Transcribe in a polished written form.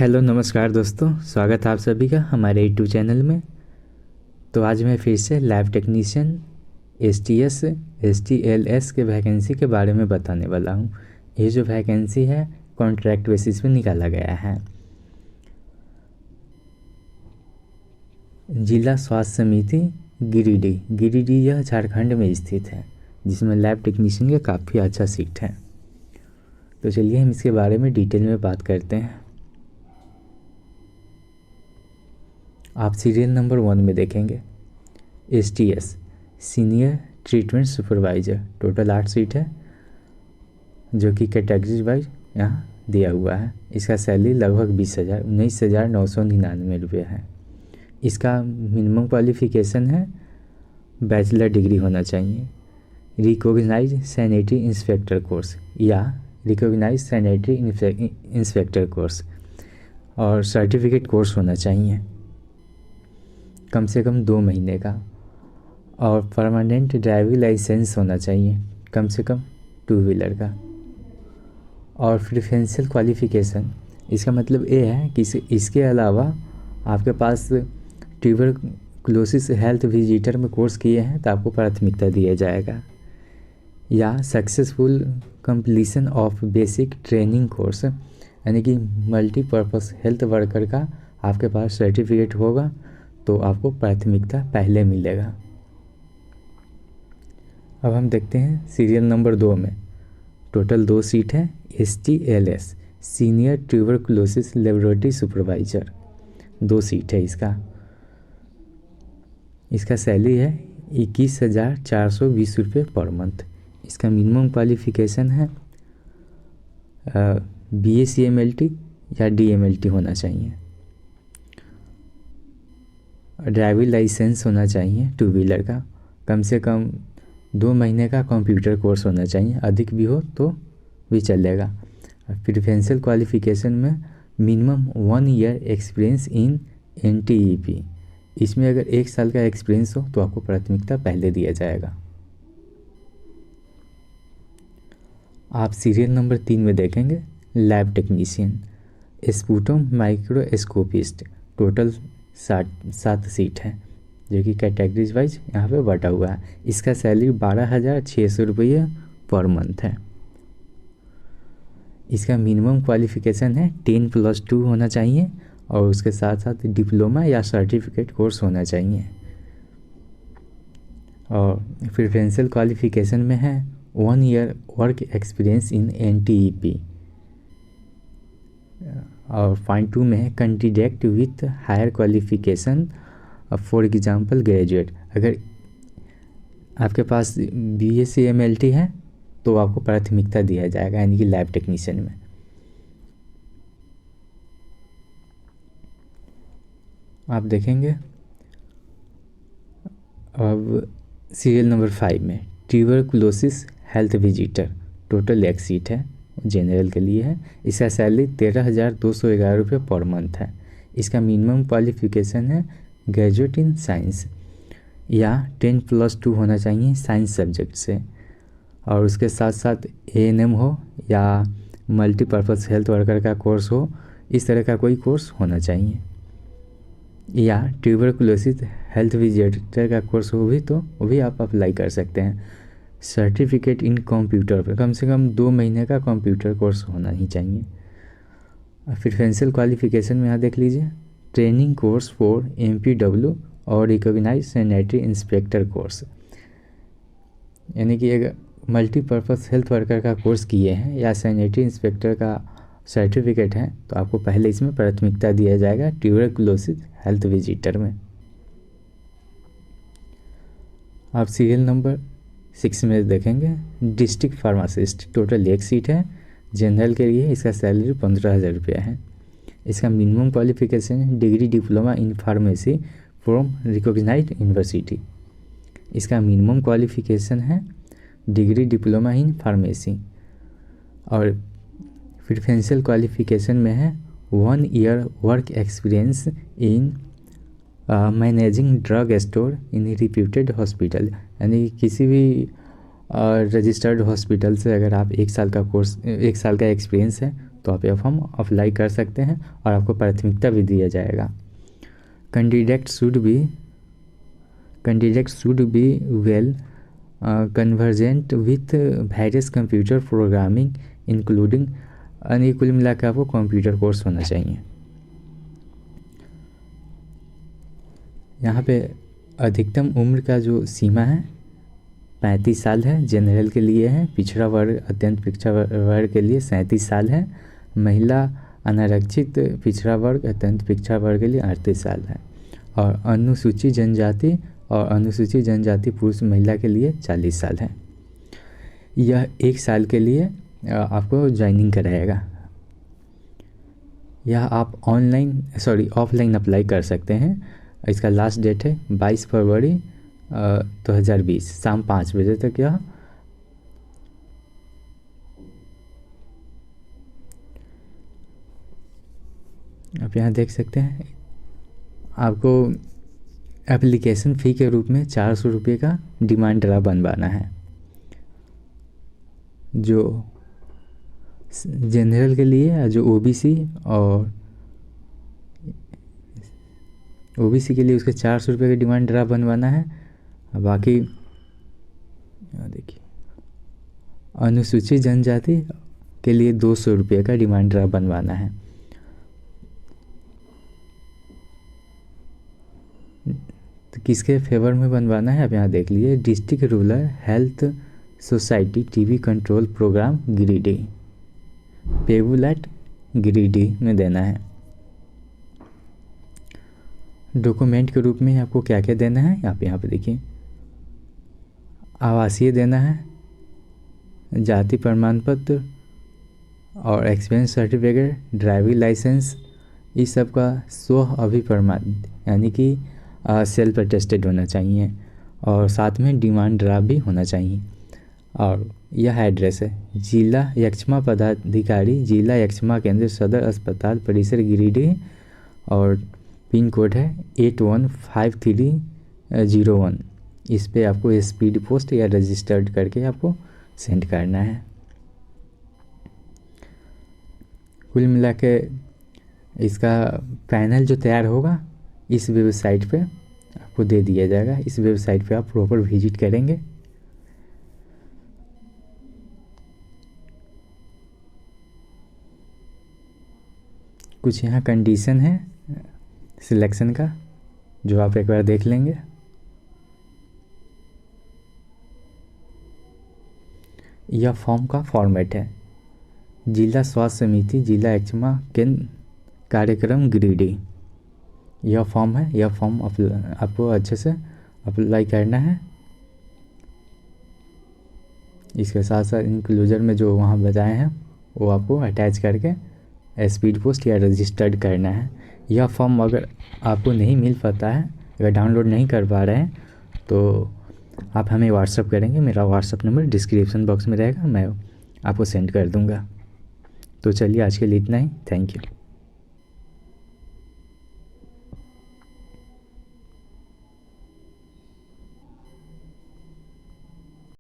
Hello नमस्कार दोस्तों, स्वागत है आप सभी का हमारे यूट्यूब चैनल में। तो आज मैं फिर से लैब टेक्नीशियन STS STLS के वैकेंसी के बारे में बताने वाला हूँ। ये जो वैकेंसी है कॉन्ट्रैक्ट बेसिस पे निकाला गया है। जिला स्वास्थ्य समिति गिरिडीह यह झारखंड में स्थित है, जिसमें लैब टेक्नीशियन का काफ़ी अच्छा सीट है। तो चलिए हम इसके बारे में डिटेल में बात करते हैं। आप सीरियल नंबर 1 में देखेंगे STS senior treatment supervisor, total 8 seat है जो कि कैटेगरी वाइज यहाँ दिया हुआ है। इसका सैलरी लगभग 19,999 रुपये है। इसका मिनिमम क्वालिफ़िकेशन है बैचलर डिग्री होना चाहिए, रिकॉग्नाइज सैनिटरी इंस्पेक्टर कोर्स या रिकॉग्नाइज सैनिटरी इंस्पेक्टर कोर्स और सर्टिफिकेट कोर्स होना चाहिए कम से कम 2 महीने का, और परमानेंट ड्राइविंग लाइसेंस होना चाहिए कम से कम 2 व्हीलर का। और प्रेफरेंशियल क्वालिफ़िकेशन, इसका मतलब ये है कि इसके अलावा आपके पास ट्यूबरकुलोसिस हेल्थ विजिटर में कोर्स किए हैं तो आपको प्राथमिकता दिया जाएगा, या successful completion of basic training course, यानी कि मल्टीपर्पज़ हेल्थ वर्कर का आपके पास सर्टिफिकेट होगा तो आपको प्राथमिकता पहले मिलेगा। अब हम देखते हैं सीरियल नंबर 2 में टोटल 2 सीट है STLS senior tuberculosis laboratory supervisor, 2 seat है इसका सैलरी है 21,420 रुपये पर मंथ। इसका मिनिमम क्वालिफ़िकेशन है BSc MLT या DMLT होना चाहिए, ड्राइविंग लाइसेंस होना चाहिए 2 व्हीलर का, कम से कम 2 महीने का कंप्यूटर कोर्स होना चाहिए, अधिक भी हो तो भी चलेगा। प्रेफरेंशियल क्वालिफ़िकेशन में minimum 1 year experience in NTEP, इसमें अगर 1 साल का एक्सपीरियंस हो तो आपको प्राथमिकता पहले दिया जाएगा। आप सीरियल नंबर 3 में देखेंगे lab technician sputum microscopist, total 7 seat है जो कि कैटेगरीज वाइज यहाँ पे बटा हुआ है। इसका सैलरी 12,600 रुपये पर मंथ है। इसका मिनिमम क्वालिफ़िकेशन है 10+2 होना चाहिए और उसके साथ साथ डिप्लोमा या सर्टिफिकेट कोर्स होना चाहिए, और प्रेफरेंशियल क्वालिफ़िकेशन में है 1 year work experience in NTEP, और पॉइंट 2 में है candidate with higher qualification for example graduate. अगर आपके पास BSc MLT है तो आपको प्राथमिकता दिया जाएगा, यानी कि लैब टेक्नीशियन में। आप देखेंगे अब सीरियल नंबर 5 में tuberculosis health visitor, total 1 seat है, जनरल के लिए है। इसका सैलरी 13,211 रुपये पर मंथ है। इसका मिनिमम क्वालिफ़िकेशन है ग्रेजुएट इन साइंस या 10+2 होना चाहिए साइंस सब्जेक्ट से, और उसके साथ साथ ANM हो या मल्टीपर्पज़ हेल्थ वर्कर का कोर्स हो, इस तरह का कोई कोर्स होना चाहिए, या ट्यूबरकुलोसिस हेल्थ विजिटर का कोर्स हो भी तो वो भी आप अप्लाई कर सकते हैं। सर्टिफिकेट इन कंप्यूटर पर कम से कम 2 महीने का कंप्यूटर कोर्स होना ही चाहिए। प्रेफरेंशियल क्वालिफ़िकेशन में यहाँ देख लीजिए ट्रेनिंग कोर्स फॉर MPW और रिकॉग्नाइज सैनिटरी इंस्पेक्टर कोर्स, यानी कि अगर मल्टीपर्पज़ हेल्थ वर्कर का कोर्स किए हैं या सैनिटरी इंस्पेक्टर का सर्टिफिकेट है तो आपको पहले इसमें प्राथमिकता दिया जाएगा ट्यूबरकुलोसिस हेल्थ विजिटर में। आप सीरियल नंबर 6 में देखेंगे डिस्ट्रिक्ट फार्मासिस्ट, टोटल 1 सीट है, जनरल के लिए। इसका सैलरी 15,000 रुपया है। इसका मिनिमम क्वालिफ़िकेशन है degree diploma in pharmacy from recognised university. इसका मिनिमम क्वालिफ़िकेशन है डिग्री डिप्लोमा इन फार्मेसी, और प्रेफरेंशियल क्वालिफ़िकेशन में है 1 year work experience in managing drug store in reputed hospital, यानी किसी भी रजिस्टर्ड हॉस्पिटल से अगर आप 1 साल का एक्सपीरियंस है तो आप यह फॉर्म अप्लाई कर सकते हैं और आपको प्राथमिकता भी दिया जाएगा। Candidate should be well convergent with various computer programming including, यानी कुल मिला के आपको कंप्यूटर कोर्स होना चाहिए। यहाँ पे अधिकतम उम्र का जो सीमा है 35 साल है, जनरल के लिए है, पिछड़ा वर्ग अत्यंत पिछड़ा वर्ग के लिए 37 साल है, महिला अनारक्षित पिछड़ा वर्ग अत्यंत पिछड़ा वर्ग के लिए 38 साल है, और अनुसूचित जनजाति पुरुष महिला के लिए 40 साल है। यह 1 साल के लिए आपको ज्वाइनिंग कराएगा। यह आप ऑफलाइन अप्लाई कर सकते हैं। इसका लास्ट डेट है 22 फरवरी 2020 शाम 5 बजे तक। यह आप यहाँ देख सकते हैं, आपको एप्लीकेशन फ़ी के रूप में 400 रुपये का डिमांड ड्राफ्ट बनवाना है। जो जनरल के लिए, जो ओबीसी के लिए उसके 400 रुपये का डिमांड ड्राफ्ट बनवाना है। बाकी देखिए, अनुसूचित जनजाति के लिए 200 रुपये का डिमांड ड्राफ्ट बनवाना है। तो किसके फेवर में बनवाना है आप यहाँ देख लीजिए, district rural health society TB control programme Giridih, पेगुलेट गिरिडीह में देना है। डॉक्यूमेंट के रूप में आपको क्या क्या देना है आप यहाँ पे देखिए, आवासीय देना है, जाति प्रमाण पत्र और एक्सपीरियंस सर्टिफिकेट, ड्राइविंग लाइसेंस, इस सब का स्व अभिप्रमाणित यानी कि सेल्फ अटेस्टेड होना चाहिए, और साथ में डिमांड ड्राफ्ट भी होना चाहिए। और यह एड्रेस है जिला यक्षमा पदाधिकारी, जिला यक्षमा केंद्र, सदर अस्पताल परिसर गिरिडीह, और पिन कोड है 815301। इस पे आपको स्पीड पोस्ट या रजिस्टर्ड करके आपको सेंड करना है। कुल मिला के इसका पैनल जो तैयार होगा इस वेबसाइट पे आपको दे दिया जाएगा। इस वेबसाइट पे आप प्रॉपर विजिट करेंगे। कुछ यहाँ कंडीशन है सिलेक्शन का, जो आप एक बार देख लेंगे। यह फॉर्म का फॉर्मेट है, जिला स्वास्थ्य समिति, जिला यक्षमा केंद्र कार्यक्रम गिरिडीह, यह फॉर्म है। यह फॉर्म आपको अच्छे से अप्लाई करना है। इसके साथ साथ इंक्लूजर में जो वहाँ बताए हैं वो आपको अटैच करके स्पीड पोस्ट या रजिस्टर्ड करना है। यह फॉर्म अगर आपको नहीं मिल पाता है, अगर डाउनलोड नहीं कर पा रहे हैं, तो आप हमें व्हाट्सअप करेंगे। मेरा व्हाट्सअप नंबर डिस्क्रिप्शन बॉक्स में रहेगा, मैं आपको सेंड कर दूँगा। तो चलिए आज के लिए इतना ही। Thank you.